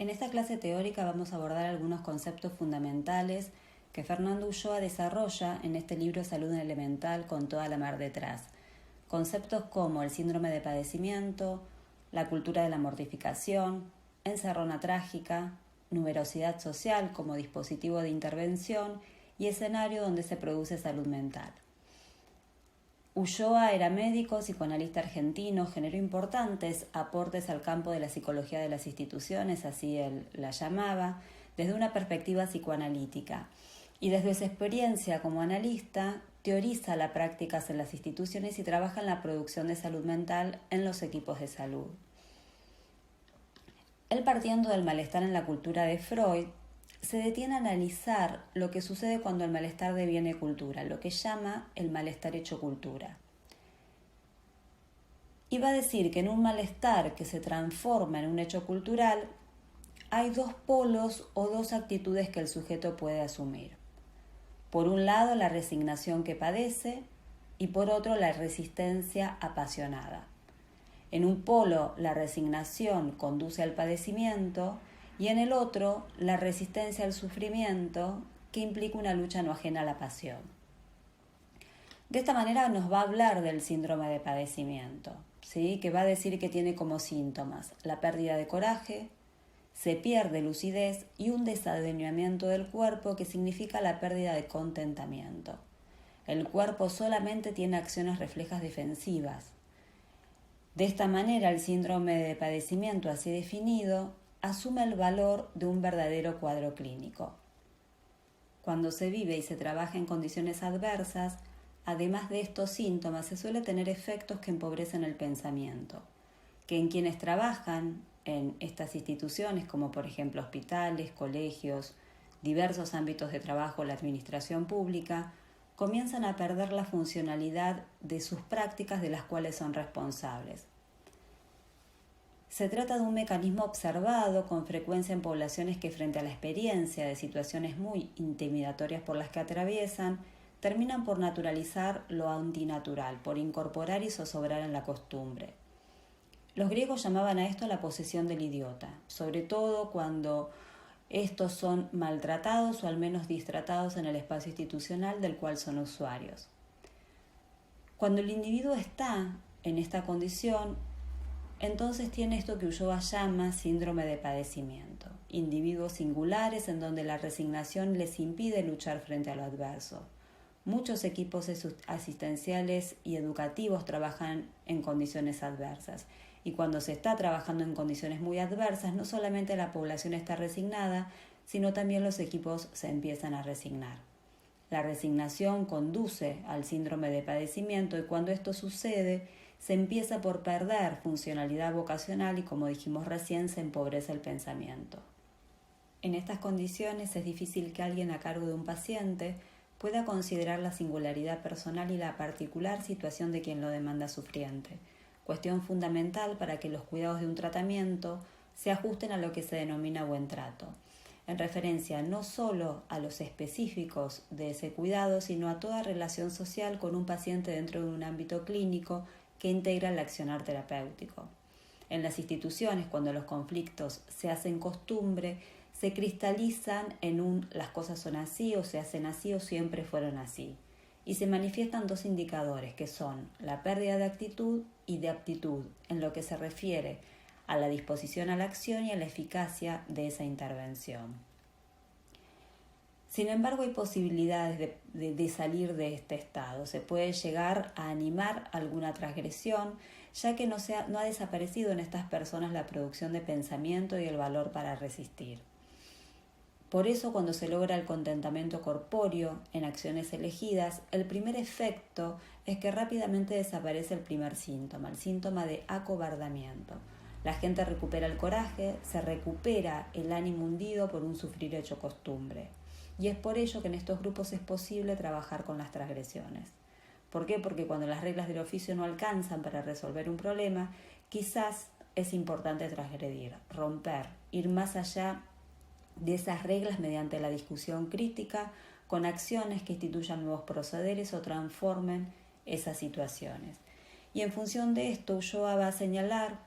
En esta clase teórica vamos a abordar algunos conceptos fundamentales que Fernando Ulloa desarrolla en este libro Salud Elemental con toda la mar detrás. Conceptos como el síndrome de padecimiento, la cultura de la mortificación, encerrona trágica, numerosidad social como dispositivo de intervención y escenario donde se produce salud mental. Ulloa era médico, psicoanalista argentino, generó importantes aportes al campo de la psicología de las instituciones, así él la llamaba, desde una perspectiva psicoanalítica. Y desde su experiencia como analista, teoriza las prácticas en las instituciones y trabaja en la producción de salud mental en los equipos de salud. Él, partiendo del malestar en la cultura de Freud, se detiene a analizar lo que sucede cuando el malestar deviene cultura, lo que llama el malestar hecho cultura. Y va a decir que en un malestar que se transforma en un hecho cultural, hay dos polos o dos actitudes que el sujeto puede asumir. Por un lado, la resignación que padece y por otro, la resistencia apasionada. En un polo, la resignación conduce al padecimiento y en el otro, la resistencia al sufrimiento, que implica una lucha no ajena a la pasión. De esta manera nos va a hablar del síndrome de padecimiento, ¿sí? Que va a decir que tiene como síntomas la pérdida de coraje, se pierde lucidez y un desalineamiento del cuerpo que significa la pérdida de contentamiento. El cuerpo solamente tiene acciones reflejas defensivas. De esta manera, el síndrome de padecimiento así definido asume el valor de un verdadero cuadro clínico. Cuando se vive y se trabaja en condiciones adversas, además de estos síntomas, se suele tener efectos que empobrecen el pensamiento, que en quienes trabajan en estas instituciones, como por ejemplo hospitales, colegios, diversos ámbitos de trabajo, la administración pública, comienzan a perder la funcionalidad de sus prácticas de las cuales son responsables. Se trata de un mecanismo observado con frecuencia en poblaciones que, frente a la experiencia de situaciones muy intimidatorias por las que atraviesan, terminan por naturalizar lo antinatural, por incorporar y zozobrar en la costumbre. Los griegos llamaban a esto la posesión del idiota, sobre todo cuando estos son maltratados o al menos distratados en el espacio institucional del cual son usuarios. Cuando el individuo está en esta condición, entonces tiene esto que Ulloa llama síndrome de padecimiento, individuos singulares en donde la resignación les impide luchar frente a lo adverso. Muchos equipos asistenciales y educativos trabajan en condiciones adversas, y cuando se está trabajando en condiciones muy adversas, no solamente la población está resignada, sino también los equipos se empiezan a resignar. La resignación conduce al síndrome de padecimiento y cuando esto sucede, se empieza por perder funcionalidad vocacional y, como dijimos recién, se empobrece el pensamiento. En estas condiciones es difícil que alguien a cargo de un paciente pueda considerar la singularidad personal y la particular situación de quien lo demanda sufriente, cuestión fundamental para que los cuidados de un tratamiento se ajusten a lo que se denomina buen trato, en referencia no solo a los específicos de ese cuidado, sino a toda relación social con un paciente dentro de un ámbito clínico que integra el accionar terapéutico. En las instituciones, cuando los conflictos se hacen costumbre, se cristalizan en las cosas son así o se hacen así o siempre fueron así. Y se manifiestan dos indicadores que son la pérdida de actitud y de aptitud en lo que se refiere a la disposición a la acción y a la eficacia de esa intervención. Sin embargo, hay posibilidades de salir de este estado. Se puede llegar a animar alguna transgresión, ya que no ha desaparecido en estas personas la producción de pensamiento y el valor para resistir. Por eso, cuando se logra el contentamiento corpóreo en acciones elegidas, el primer efecto es que rápidamente desaparece el primer síntoma, el síntoma de acobardamiento. La gente recupera el coraje, se recupera el ánimo hundido por un sufrir hecho costumbre. Y es por ello que en estos grupos es posible trabajar con las transgresiones. ¿Por qué? Porque cuando las reglas del oficio no alcanzan para resolver un problema, quizás es importante transgredir, romper, ir más allá de esas reglas mediante la discusión crítica con acciones que instituyan nuevos procederes o transformen esas situaciones. Y en función de esto, Ulloa va a señalar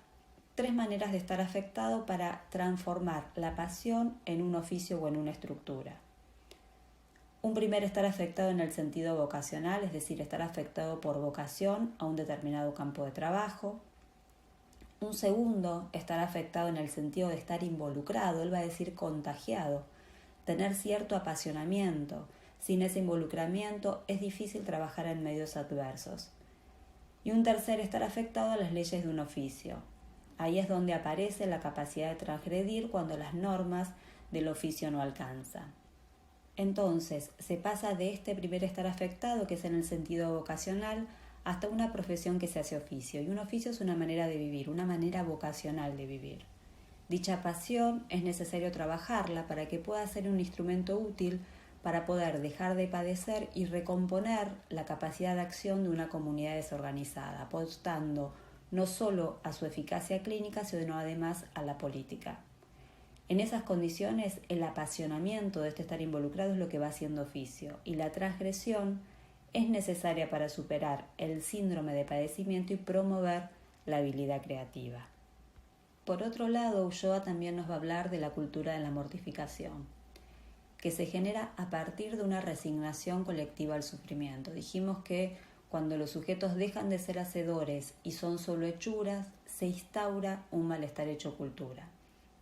3 maneras de estar afectado para transformar la pasión en un oficio o en una estructura. Un primer estar afectado en el sentido vocacional, es decir, estar afectado por vocación a un determinado campo de trabajo. Un segundo, estar afectado en el sentido de estar involucrado, él va a decir contagiado, tener cierto apasionamiento. Sin ese involucramiento es difícil trabajar en medios adversos. Y un tercer, estar afectado a las leyes de un oficio. Ahí es donde aparece la capacidad de transgredir cuando las normas del oficio no alcanzan. Entonces, se pasa de este primer estar afectado, que es en el sentido vocacional, hasta una profesión que se hace oficio. Y un oficio es una manera de vivir, una manera vocacional de vivir. Dicha pasión es necesario trabajarla para que pueda ser un instrumento útil para poder dejar de padecer y recomponer la capacidad de acción de una comunidad desorganizada, apostando no solo a su eficacia clínica, sino además a la política. En esas condiciones, el apasionamiento de este estar involucrado es lo que va haciendo oficio, y la transgresión es necesaria para superar el síndrome de padecimiento y promover la habilidad creativa. Por otro lado, Ulloa también nos va a hablar de la cultura de la mortificación, que se genera a partir de una resignación colectiva al sufrimiento. Dijimos que cuando los sujetos dejan de ser hacedores y son solo hechuras, se instaura un malestar hecho cultura.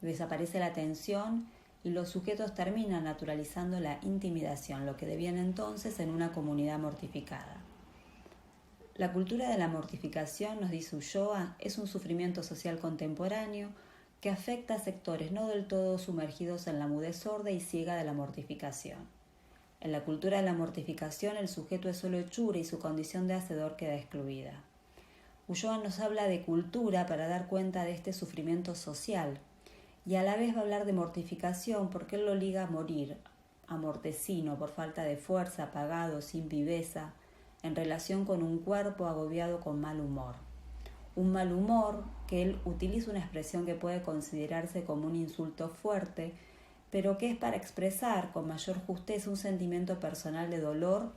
Desaparece la tensión y los sujetos terminan naturalizando la intimidación, lo que deviene entonces en una comunidad mortificada. La cultura de la mortificación, nos dice Ulloa, es un sufrimiento social contemporáneo que afecta a sectores no del todo sumergidos en la mudez sorda y ciega de la mortificación. En la cultura de la mortificación, el sujeto es solo hechura y su condición de hacedor queda excluida. Ulloa nos habla de cultura para dar cuenta de este sufrimiento social, y a la vez va a hablar de mortificación porque él lo liga a morir, a mortecino por falta de fuerza, apagado, sin viveza, en relación con un cuerpo agobiado con mal humor. Un mal humor que él utiliza una expresión que puede considerarse como un insulto fuerte, pero que es para expresar con mayor justeza un sentimiento personal de dolor,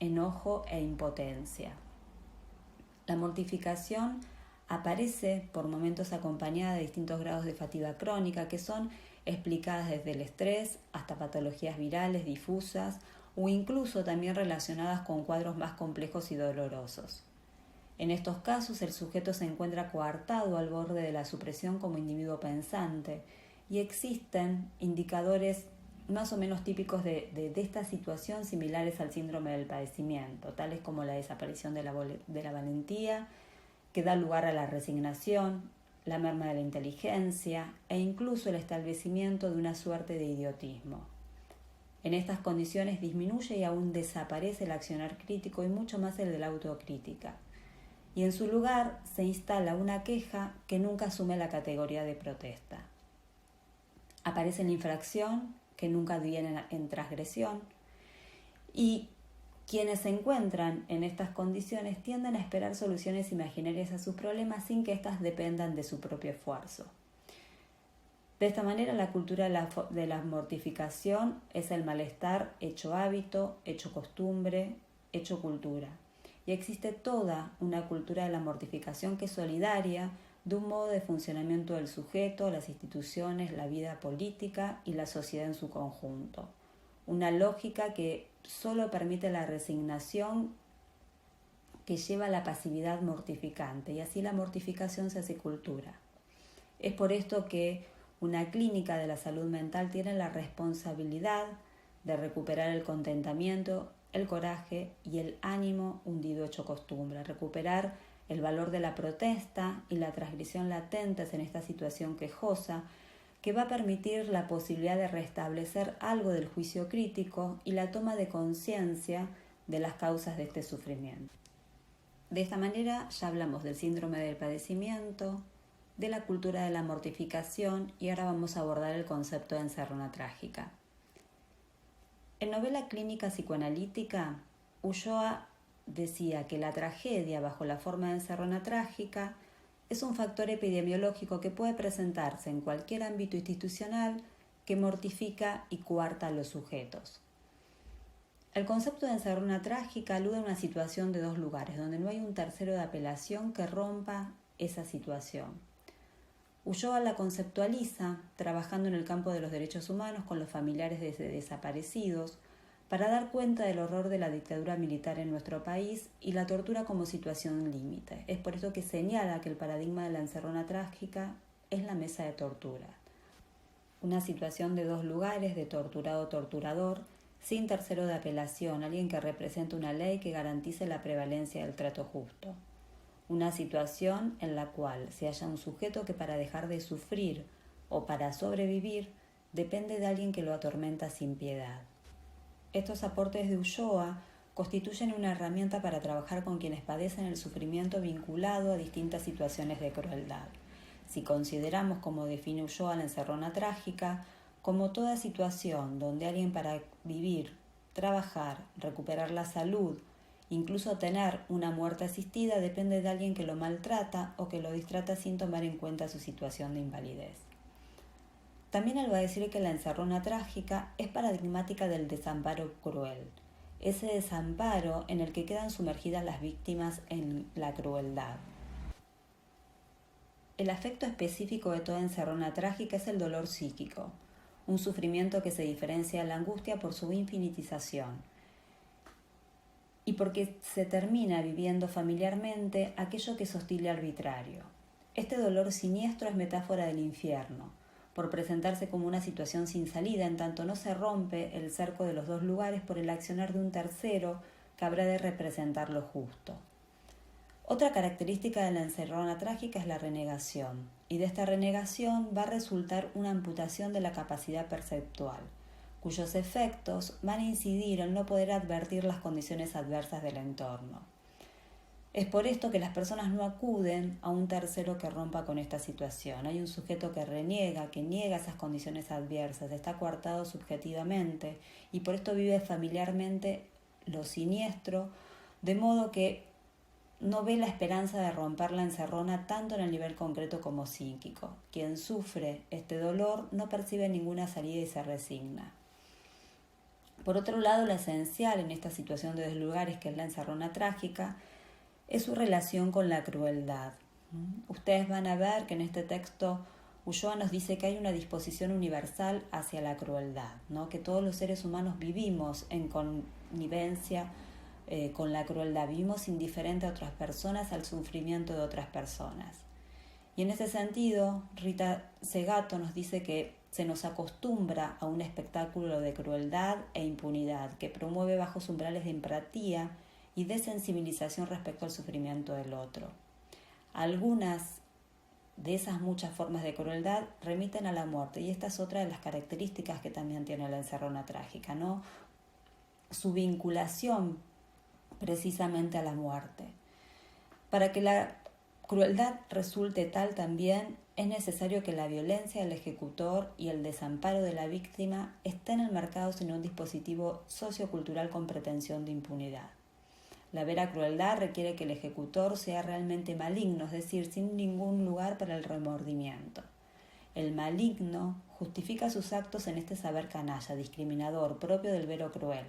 enojo e impotencia. La mortificación aparece por momentos acompañada de distintos grados de fatiga crónica que son explicadas desde el estrés hasta patologías virales difusas o incluso también relacionadas con cuadros más complejos y dolorosos. En estos casos el sujeto se encuentra coartado al borde de la supresión como individuo pensante y existen indicadores más o menos típicos de esta situación similares al síndrome del padecimiento, tales como la desaparición de la valentía, que da lugar a la resignación, la merma de la inteligencia e incluso el establecimiento de una suerte de idiotismo. En estas condiciones disminuye y aún desaparece el accionar crítico y mucho más el de la autocrítica. Y en su lugar se instala una queja que nunca asume la categoría de protesta. Aparece la infracción que nunca viene en transgresión y quienes se encuentran en estas condiciones tienden a esperar soluciones imaginarias a sus problemas sin que éstas dependan de su propio esfuerzo. De esta manera, la cultura de la mortificación es el malestar hecho hábito, hecho costumbre, hecho cultura. Y existe toda una cultura de la mortificación que es solidaria de un modo de funcionamiento del sujeto, las instituciones, la vida política y la sociedad en su conjunto. Una lógica que solo permite la resignación que lleva a la pasividad mortificante y así la mortificación se hace cultura. Es por esto que una clínica de la salud mental tiene la responsabilidad de recuperar el contentamiento, el coraje y el ánimo hundido hecho costumbre, recuperar el valor de la protesta y la transgresión latentes en esta situación quejosa que va a permitir la posibilidad de restablecer algo del juicio crítico y la toma de conciencia de las causas de este sufrimiento. De esta manera ya hablamos del síndrome del padecimiento, de la cultura de la mortificación y ahora vamos a abordar el concepto de encerrona trágica. En novela clínica psicoanalítica, Ulloa decía que la tragedia bajo la forma de encerrona trágica es un factor epidemiológico que puede presentarse en cualquier ámbito institucional que mortifica y coarta a los sujetos. El concepto de encerrona trágica alude a una situación de dos lugares, donde no hay un tercero de apelación que rompa esa situación. Ulloa la conceptualiza trabajando en el campo de los derechos humanos con los familiares de desaparecidos para dar cuenta del horror de la dictadura militar en nuestro país y la tortura como situación límite. Es por esto que señala que el paradigma de la encerrona trágica es la mesa de tortura. Una situación de dos lugares, de torturado-torturador, sin tercero de apelación, alguien que represente una ley que garantice la prevalencia del trato justo. Una situación en la cual se halla un sujeto que para dejar de sufrir o para sobrevivir depende de alguien que lo atormenta sin piedad. Estos aportes de Ulloa constituyen una herramienta para trabajar con quienes padecen el sufrimiento vinculado a distintas situaciones de crueldad. Si consideramos, como define Ulloa, la encerrona trágica, como toda situación donde alguien para vivir, trabajar, recuperar la salud, incluso tener una muerte asistida, depende de alguien que lo maltrata o que lo distrata sin tomar en cuenta su situación de invalidez. También él va a decir que la encerrona trágica es paradigmática del desamparo cruel, ese desamparo en el que quedan sumergidas las víctimas en la crueldad. El afecto específico de toda encerrona trágica es el dolor psíquico, un sufrimiento que se diferencia de la angustia por su infinitización y porque se termina viviendo familiarmente aquello que es hostil y arbitrario. Este dolor siniestro es metáfora del infierno, por presentarse como una situación sin salida, en tanto no se rompe el cerco de los dos lugares por el accionar de un tercero que habrá de representar lo justo. Otra característica de la encerrona trágica es la renegación, y de esta renegación va a resultar una amputación de la capacidad perceptual, cuyos efectos van a incidir en no poder advertir las condiciones adversas del entorno. Es por esto que las personas no acuden a un tercero que rompa con esta situación. Hay un sujeto que reniega, que niega esas condiciones adversas, está coartado subjetivamente y por esto vive familiarmente lo siniestro, de modo que no ve la esperanza de romper la encerrona tanto en el nivel concreto como psíquico. Quien sufre este dolor no percibe ninguna salida y se resigna. Por otro lado, lo esencial en esta situación de dos lugares, que es la encerrona trágica, es su relación con la crueldad. Ustedes van a ver que en este texto Ulloa nos dice que hay una disposición universal hacia la crueldad, ¿no? Que todos los seres humanos vivimos en connivencia con la crueldad, vivimos indiferente a otras personas, al sufrimiento de otras personas. Y en ese sentido, Rita Segato nos dice que se nos acostumbra a un espectáculo de crueldad e impunidad que promueve bajos umbrales de empatía y de sensibilización respecto al sufrimiento del otro. Algunas de esas muchas formas de crueldad remiten a la muerte, y esta es otra de las características que también tiene la encerrona trágica, ¿no? Su vinculación precisamente a la muerte. Para que la crueldad resulte tal también, es necesario que la violencia del ejecutor y el desamparo de la víctima estén enmarcados en un dispositivo sociocultural con pretensión de impunidad. La vera crueldad requiere que el ejecutor sea realmente maligno, es decir, sin ningún lugar para el remordimiento. El maligno justifica sus actos en este saber canalla, discriminador, propio del vero cruel,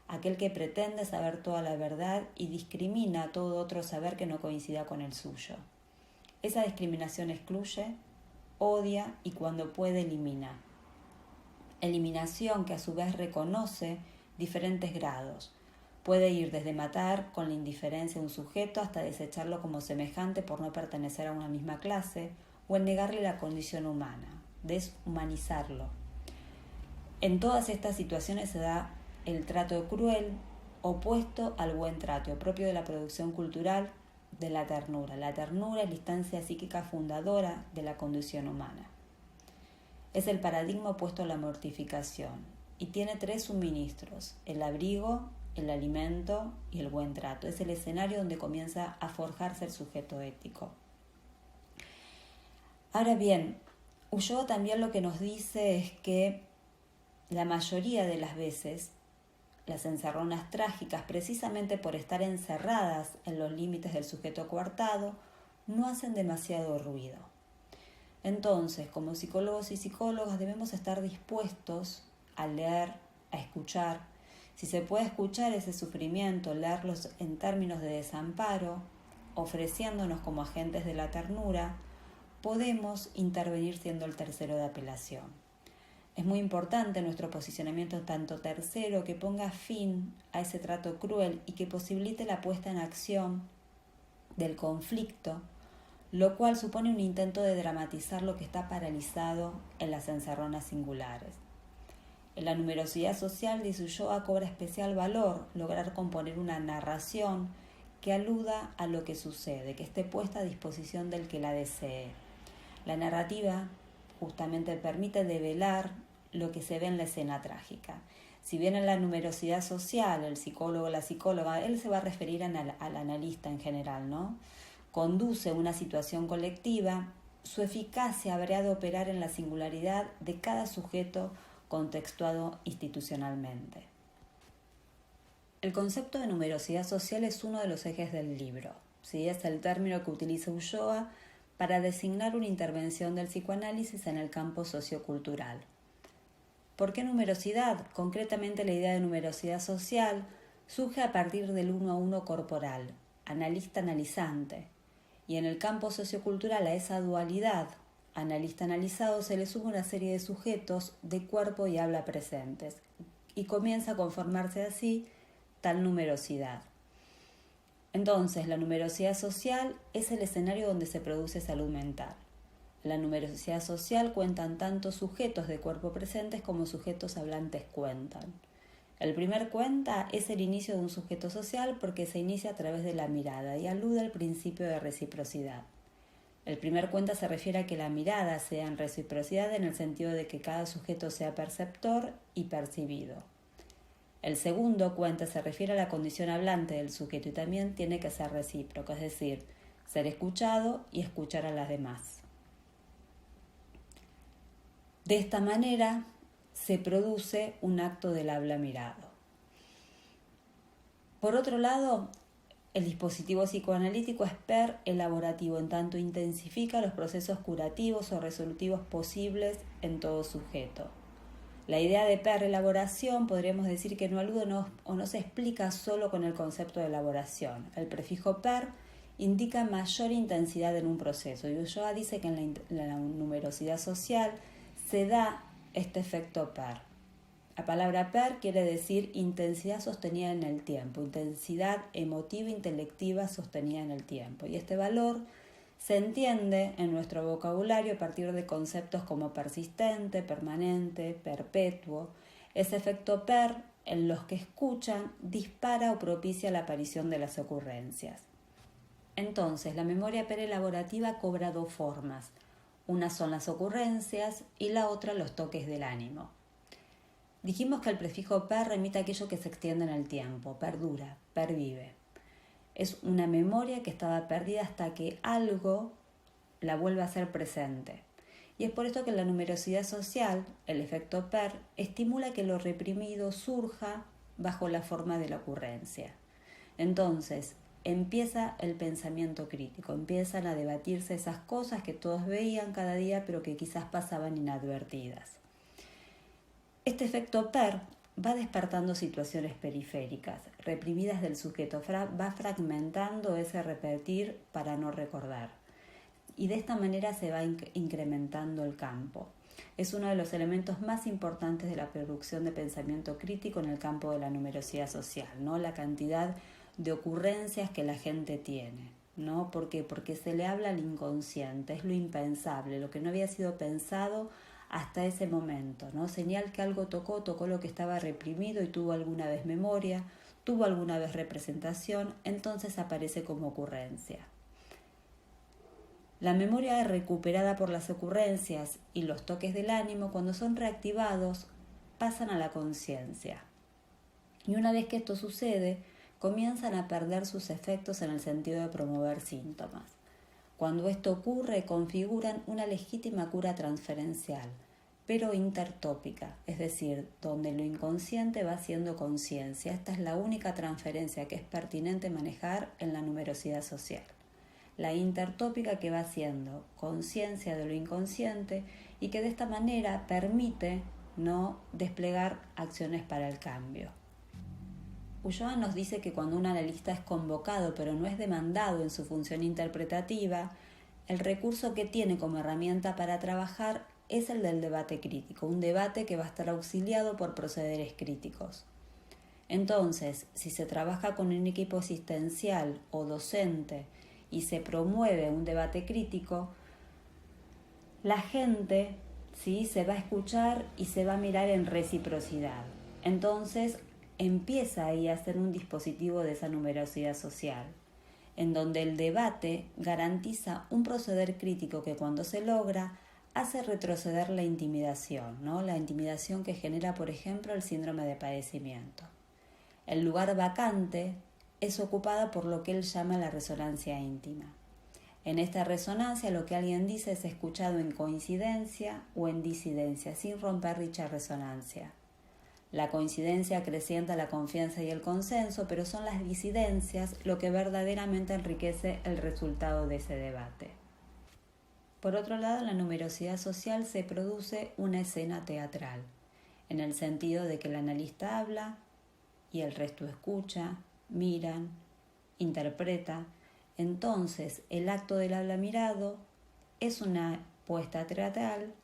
aquel que pretende saber toda la verdad y discrimina todo otro saber que no coincida con el suyo. Esa discriminación excluye, odia y cuando puede elimina. Eliminación que a su vez reconoce diferentes grados. Puede ir desde matar con la indiferencia de un sujeto hasta desecharlo como semejante por no pertenecer a una misma clase o en negarle la condición humana, deshumanizarlo. En todas estas situaciones se da el trato cruel opuesto al buen trato, propio de la producción cultural de la ternura. La ternura es la instancia psíquica fundadora de la condición humana. Es el paradigma opuesto a la mortificación y tiene tres suministros: el abrigo, el alimento y el buen trato. Es el escenario donde comienza a forjarse el sujeto ético. Ahora bien, Ulloa también lo que nos dice es que la mayoría de las veces las encerronas trágicas, precisamente por estar encerradas en los límites del sujeto coartado, no hacen demasiado ruido. Entonces, como psicólogos y psicólogas debemos estar dispuestos a leer, a escuchar. Si se puede escuchar ese sufrimiento, leerlos en términos de desamparo, ofreciéndonos como agentes de la ternura, podemos intervenir siendo el tercero de apelación. Es muy importante nuestro posicionamiento tanto tercero que ponga fin a ese trato cruel y que posibilite la puesta en acción del conflicto, lo cual supone un intento de dramatizar lo que está paralizado en las encerronas singulares. En la numerosidad social, dice Ulloa, cobra especial valor lograr componer una narración que aluda a lo que sucede, que esté puesta a disposición del que la desee. La narrativa justamente permite develar lo que se ve en la escena trágica. Si bien en la numerosidad social, el psicólogo o la psicóloga, él se va a referir al analista en general, ¿no? Conduce una situación colectiva, su eficacia habrá de operar en la singularidad de cada sujeto contextuado institucionalmente. El concepto de numerosidad social es uno de los ejes del libro. ¿Sí? Es el término que utiliza Ulloa para designar una intervención del psicoanálisis en el campo sociocultural. ¿Por qué numerosidad? Concretamente, la idea de numerosidad social surge a partir del uno a uno corporal, analista-analizante, y en el campo sociocultural a esa dualidad analista-analizado se le suma una serie de sujetos de cuerpo y habla presentes y comienza a conformarse así tal numerosidad. Entonces, la numerosidad social es el escenario donde se produce salud mental. En la numerosidad social cuentan tanto sujetos de cuerpo presentes como sujetos hablantes cuentan. El primer cuenta es el inicio de un sujeto social porque se inicia a través de la mirada y alude al principio de reciprocidad. El primer cuenta se refiere a que la mirada sea en reciprocidad en el sentido de que cada sujeto sea perceptor y percibido. El segundo cuenta se refiere a la condición hablante del sujeto y también tiene que ser recíproco, es decir, ser escuchado y escuchar a las demás. De esta manera se produce un acto del habla mirado. Por otro lado, el dispositivo psicoanalítico es elaborativo, en tanto intensifica los procesos curativos o resolutivos posibles en todo sujeto. La idea de elaboración podríamos decir que no alude o no se explica solo con el concepto de elaboración. El prefijo indica mayor intensidad en un proceso y Ulloa dice que en la numerosidad social se da este efecto La palabra quiere decir intensidad sostenida en el tiempo, intensidad emotiva, intelectiva sostenida en el tiempo. Y este valor se entiende en nuestro vocabulario a partir de conceptos como persistente, permanente, perpetuo. Ese efecto en los que escuchan dispara o propicia la aparición de las ocurrencias. Entonces, la memoria elaborativa cobra dos formas. Una son las ocurrencias y la otra los toques del ánimo. Dijimos que el prefijo remite a aquello que se extiende en el tiempo, perdura, pervive. Es una memoria que estaba perdida hasta que algo la vuelve a ser presente. Y es por esto que en la numerosidad social, el efecto estimula que lo reprimido surja bajo la forma de la ocurrencia. Entonces, empieza el pensamiento crítico, empiezan a debatirse esas cosas que todos veían cada día pero que quizás pasaban inadvertidas. Este efecto va despertando situaciones periféricas, reprimidas del sujeto, va fragmentando ese repetir para no recordar. Y de esta manera se va incrementando el campo. Es uno de los elementos más importantes de la producción de pensamiento crítico en el campo de la numerosidad social, ¿no? La cantidad de ocurrencias que la gente tiene, ¿no? ¿Por qué? Porque se le habla al inconsciente, es lo impensable, lo que no había sido pensado hasta ese momento, ¿no? Señal que algo tocó lo que estaba reprimido y tuvo alguna vez memoria, tuvo alguna vez representación, entonces aparece como ocurrencia. La memoria es recuperada por las ocurrencias y los toques del ánimo, cuando son reactivados, pasan a la conciencia. Y una vez que esto sucede, comienzan a perder sus efectos en el sentido de promover síntomas. Cuando esto ocurre, configuran una legítima cura transferencial, pero intertópica, es decir, donde lo inconsciente va haciendo conciencia. Esta es la única transferencia que es pertinente manejar en la numerosidad social. La intertópica que va haciendo conciencia de lo inconsciente y que de esta manera permite no desplegar acciones para el cambio. Ulloa nos dice que cuando un analista es convocado pero no es demandado en su función interpretativa, el recurso que tiene como herramienta para trabajar es el del debate crítico, un debate que va a estar auxiliado por procederes críticos. Entonces, si se trabaja con un equipo asistencial o docente y se promueve un debate crítico, la gente ¿sí? se va a escuchar y se va a mirar en reciprocidad. Entonces, empieza ahí a ser un dispositivo de esa numerosidad social, en donde el debate garantiza un proceder crítico que cuando se logra hace retroceder la intimidación, ¿no? La intimidación que genera, por ejemplo, el síndrome de padecimiento. El lugar vacante es ocupado por lo que él llama la resonancia íntima. En esta resonancia lo que alguien dice es escuchado en coincidencia o en disidencia, sin romper dicha resonancia. La coincidencia acrecienta la confianza y el consenso, pero son las disidencias lo que verdaderamente enriquece el resultado de ese debate. Por otro lado, en la numerosidad social se produce una escena teatral, en el sentido de que el analista habla y el resto escucha, miran, interpreta. Entonces, el acto del habla mirado es una puesta teatral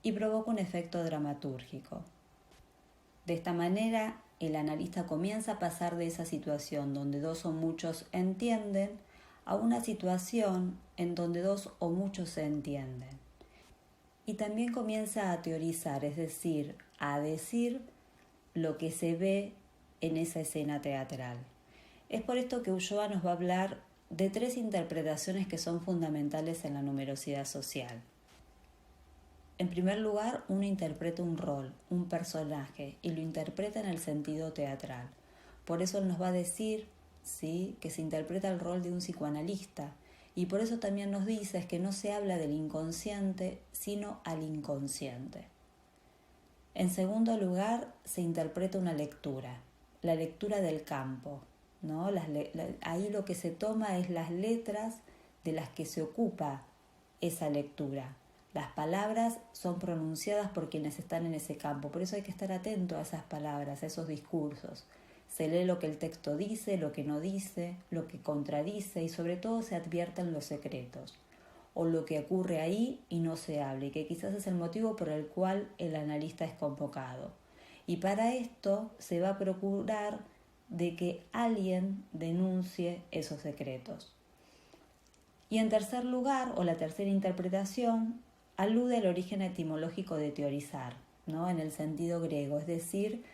y provoca un efecto dramatúrgico. De esta manera, el analista comienza a pasar de esa situación donde dos o muchos entienden a una situación en donde dos o muchos se entienden. Y también comienza a teorizar, es decir, a decir lo que se ve en esa escena teatral. Es por esto que Ulloa nos va a hablar de 3 interpretaciones que son fundamentales en la numerosidad social. En primer lugar, uno interpreta un rol, un personaje, y lo interpreta en el sentido teatral. Por eso él nos va a decir, ¿sí?, que se interpreta el rol de un psicoanalista, y por eso también nos dice que no se habla del inconsciente, sino al inconsciente. En segundo lugar, se interpreta una lectura, la lectura del campo, ¿no? Ahí lo que se toma es las letras de las que se ocupa esa lectura. Las palabras son pronunciadas por quienes están en ese campo, por eso hay que estar atento a esas palabras, a esos discursos. Se lee lo que el texto dice, lo que no dice, lo que contradice y sobre todo se advierten los secretos o lo que ocurre ahí y no se habla y que quizás es el motivo por el cual el analista es convocado. Y para esto se va a procurar de que alguien denuncie esos secretos. Y en tercer lugar, o la tercera interpretación, alude al origen etimológico de teorizar, ¿no? En el sentido griego, es decir,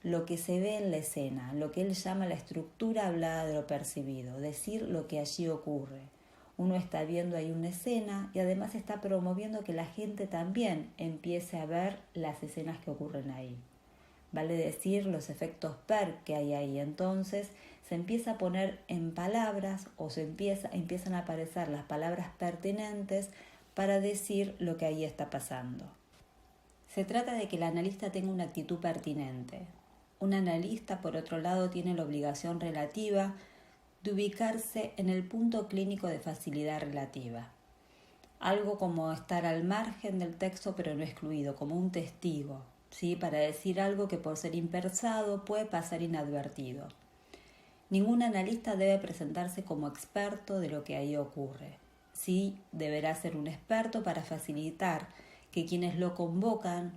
lo que se ve en la escena, lo que él llama la estructura hablada de lo percibido, decir lo que allí ocurre. Uno está viendo ahí una escena y además está promoviendo que la gente también empiece a ver las escenas que ocurren ahí. Vale decir los efectos PER que hay ahí. Entonces se empieza a poner en palabras o empiezan a aparecer las palabras pertinentes para decir lo que ahí está pasando. Se trata de que el analista tenga una actitud pertinente. Un analista, por otro lado, tiene la obligación relativa de ubicarse en el punto clínico de facilidad relativa. Algo como estar al margen del texto pero no excluido, como un testigo, ¿sí?, para decir algo que por ser impensado puede pasar inadvertido. Ningún analista debe presentarse como experto de lo que ahí ocurre. Sí, deberá ser un experto para facilitar que quienes lo convocan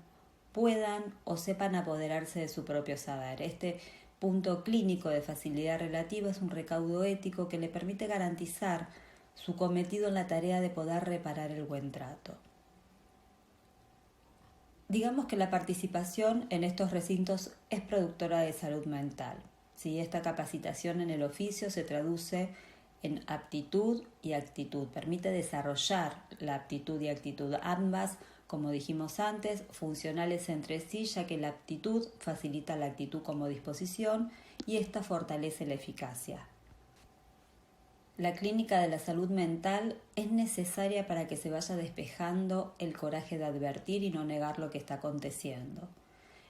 puedan o sepan apoderarse de su propio saber. Este punto clínico de facilidad relativa es un recaudo ético que le permite garantizar su cometido en la tarea de poder reparar el buen trato. Digamos que la participación en estos recintos es productora de salud mental. ¿Sí? Esta capacitación en el oficio se traduce en aptitud y actitud. Permite desarrollar la aptitud y actitud, ambas, como dijimos antes, funcionales entre sí, ya que la aptitud facilita la actitud como disposición y esta fortalece la eficacia. La clínica de la salud mental es necesaria para que se vaya despejando el coraje de advertir y no negar lo que está aconteciendo.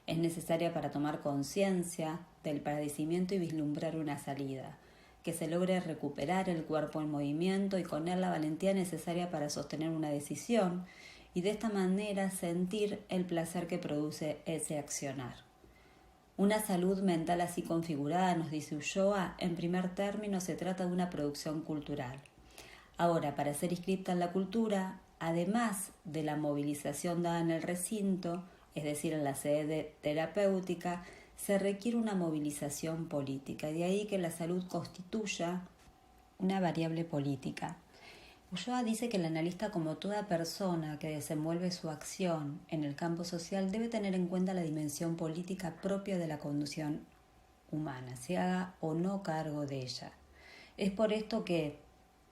Es necesaria para tomar conciencia del padecimiento y vislumbrar una salida, que se logre recuperar el cuerpo en movimiento y con él la valentía necesaria para sostener una decisión y de esta manera sentir el placer que produce ese accionar. Una salud mental así configurada, nos dice Ulloa, en primer término se trata de una producción cultural. Ahora, para ser inscripta en la cultura, además de la movilización dada en el recinto, es decir, en la sede terapéutica, se requiere una movilización política. De ahí que la salud constituya una variable política. Ulloa dice que el analista, como toda persona que desenvuelve su acción en el campo social, debe tener en cuenta la dimensión política propia de la condición humana, se haga o no cargo de ella. Es por esto que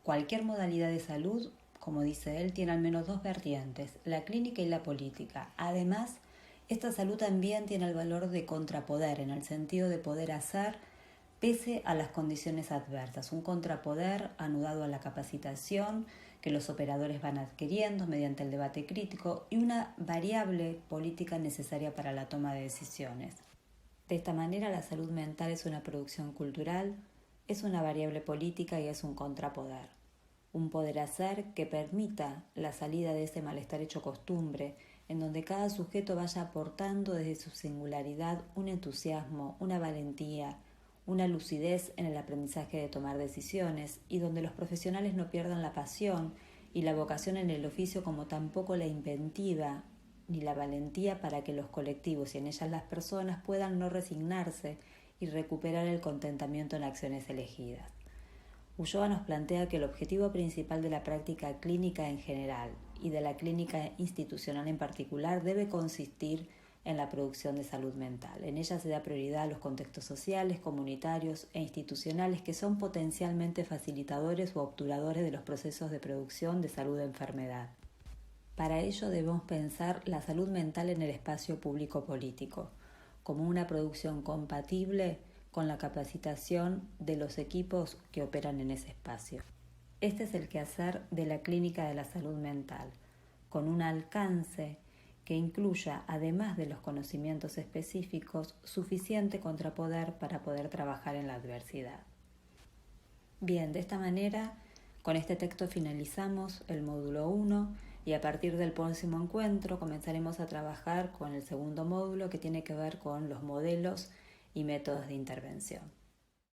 cualquier modalidad de salud, como dice él, tiene al menos dos vertientes, la clínica y la política. Además, esta salud también tiene el valor de contrapoder, en el sentido de poder hacer pese a las condiciones adversas, un contrapoder anudado a la capacitación que los operadores van adquiriendo mediante el debate crítico y una variable política necesaria para la toma de decisiones. De esta manera, la salud mental es una producción cultural, es una variable política y es un contrapoder. Un poder hacer que permita la salida de ese malestar hecho costumbre, en donde cada sujeto vaya aportando desde su singularidad un entusiasmo, una valentía, una lucidez en el aprendizaje de tomar decisiones y donde los profesionales no pierdan la pasión y la vocación en el oficio, como tampoco la inventiva ni la valentía para que los colectivos y en ellas las personas puedan no resignarse y recuperar el contentamiento en acciones elegidas. Ulloa nos plantea que el objetivo principal de la práctica clínica en general y de la clínica institucional en particular debe consistir en la producción de salud mental. En ella se da prioridad a los contextos sociales, comunitarios e institucionales que son potencialmente facilitadores o obturadores de los procesos de producción de salud de enfermedad. Para ello debemos pensar la salud mental en el espacio público político, como una producción compatible con la capacitación de los equipos que operan en ese espacio. Este es el quehacer de la clínica de la salud mental, con un alcance que incluya, además de los conocimientos específicos, suficiente contrapoder para poder trabajar en la adversidad. Bien, de esta manera, con este texto finalizamos el módulo 1 y a partir del próximo encuentro comenzaremos a trabajar con el segundo módulo que tiene que ver con los modelos y métodos de intervención.